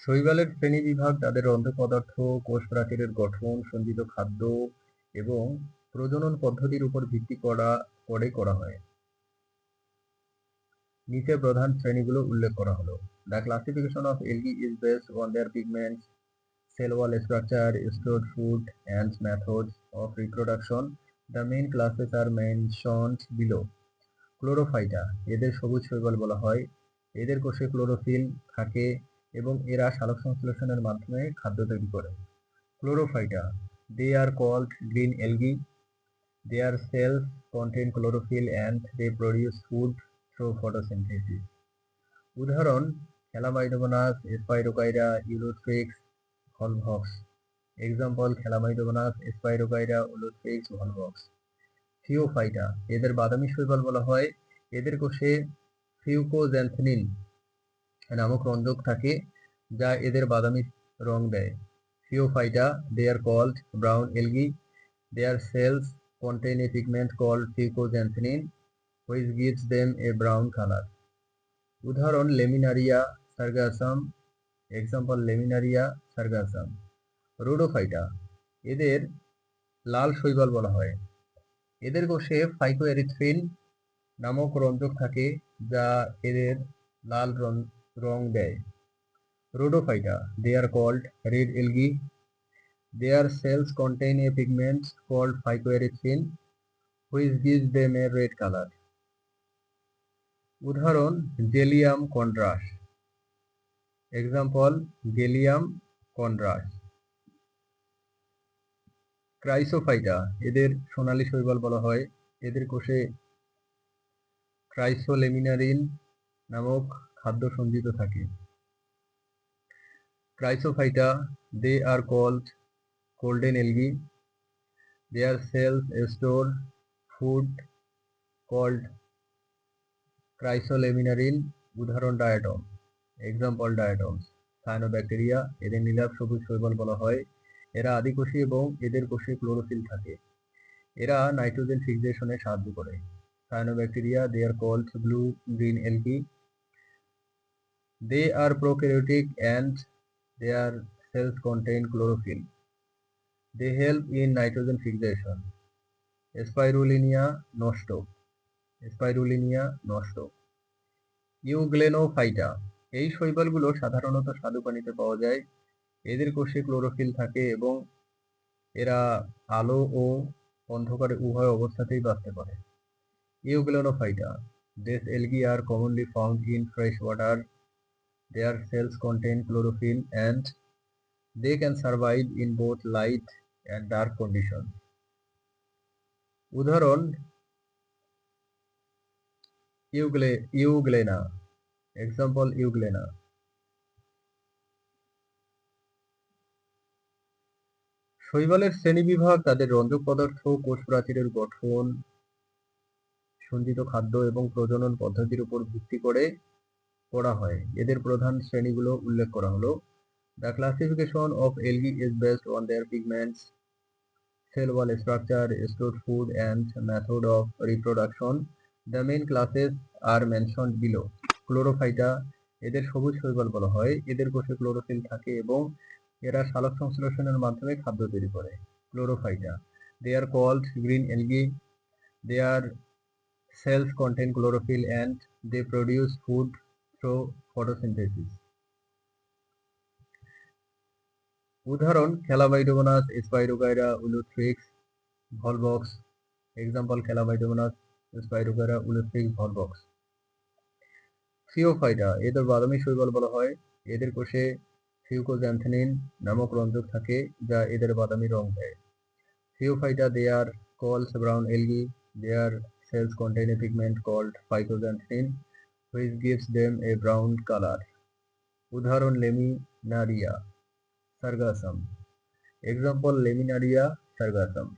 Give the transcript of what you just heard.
শৈবালের শ্রেণীবিভাগ তাদের রন্ধ্র পদার্থ, কোষ প্রাচীরের গঠন, সঞ্চিত খাদ্য এবং প্রজনন পদ্ধতির উপর ভিত্তি করে করা হয়। নিচে প্রধান শ্রেণীগুলো উল্লেখ করা হলো। The classification of algae is based on their pigments, cell wall structure, stored food, and methods of reproduction. The main classes are mentioned below. ক্লোরোফাইটা, এদের সবুজ শৈবাল বলা হয়। এদের কোষে ক্লোরোফিল থাকে এবং এরা সালোকসংশ্লেষণের মাধ্যমে খাদ্য তৈরি করে। ক্লোরোফাইটা, they are called green algae. Their cells contain chlorophyll and they produce food through photosynthesis. উদাহরণ: Chlamydomonas, Spirogyra, Ulothrix, volvox. Example: Chlamydomonas, Spirogyra, Ulothrix, volvox. থিওফাইটা, এদের বাদামি শৈবাল বলা হয়। এদের কোষে ফিউকোজ্যান্থিনিন নামক রঞ্জক থাকে যা এদের বাদামি রং দেয়। থিওফাইটা, they are called brown algae. Their cells contain a pigment called fucoxanthin which gives them a brown color. উদাহরণ: Laminaria Sargassum. Example: Laminaria Sargassum. Rhodophyta, এদের লাল শৈবাল বলা হয়। এদের কোষে ফাইকোএরিথ্রিন নামক রঞ্জক থাকে যা এদের লাল রং দেয়। রোডোফাইটা, they are called red algae. Their cells contain a pigment called phycoerythrin which gives them a red color. উদাহরণ: Gelidium Chondrus. Example: Gelidium Chondrus. Chrysophyta, এদের সোনালী শৈবাল বলা হয়। এদের কোষে ক্রাইসোলেমিনারিন নামক খাদ্য সঞ্চিত থাকে। ক্রাইসোফাইটা, they are called golden algae. Their cells store food called ক্রাইসোলেমিনারিন। উদাহরণ: ডায়াটম। এক্সাম্পল: ডায়াটমস। সায়ানোব্যাকটেরিয়া, এদের নীলাভ সবুজ শৈবাল বলা হয়। এরা আদিকোষী এবং এদের কোষে ক্লোরোফিল থাকে। এরা নাইট্রোজেন ফিক্সেশনে সাহায্য করে। Cyanobacteria, they are called blue green algae. They are prokaryotic and their cells contain chlorophyll. They help in nitrogen fixation. স্পাইরুলিনিয়া নষ্ট। স্পাইরুলিনিয়া নষ্ট। ইউগ্লেনোফাইটা, এই শৈবালগুলো সাধারণত স্বাদু পানিতে পাওয়া যায়। এদের কোষে ক্লোরোফিল থাকে এবং এরা আলো ও অন্ধকারে উভয় অবস্থাতেই বাঁচতে পারে। ইউগ্লেনোফাইটা, these algae are commonly found in fresh water. Their cells contain chlorophyll and they can survive in both light and dark conditions. উদাহরণ: ইউগ্লেনা। Example: euglena. শৈবালের শ্রেণীবিভাগ তাদের রঞ্জক পদার্থ, কোষ প্রাচীরের গঠন, সঞ্চিত খাদ্য এবং প্রজনন পদ্ধতির উপর ভিত্তি করে করা হয়। এদের প্রধান শ্রেণীগুলো উল্লেখ করা হলো। The classification of algae is based on their pigments, cell wall structure, stored food, and method of reproduction. The main classes are mentioned below. ক্লোরোফাইটা, এদের সবুজ শৈবাল বলা হয়। এদের কোষে ক্লোরোফিল থাকে এবং এরা সালোকসংশ্লেষণের মাধ্যমে খাদ্য তৈরি করে। ক্লোরোফাইটা, they are called green algae. Their cells contain chlorophyll and they produce food through photosynthesis. উদাহরণ: Chlamydomonas, Spirogyra, Ulothrix, volvox. Example: Chlamydomonas, Spirogyra, Ulothrix, volvox. থিওফাইটা, এদের বাদামি শৈবাল বলা হয়। এদের কোষে ফিউকোজ্যান্থিনিন নামক রঞ্জক থাকে যা এদের বাদামি রং দেয়। থিওফাইটা, they are called brown algae. Their cells contain a pigment called phycoxanthin which gives them a brown color. উদাহরণ: Laminaria Sargassum. Example: Laminaria sargassum.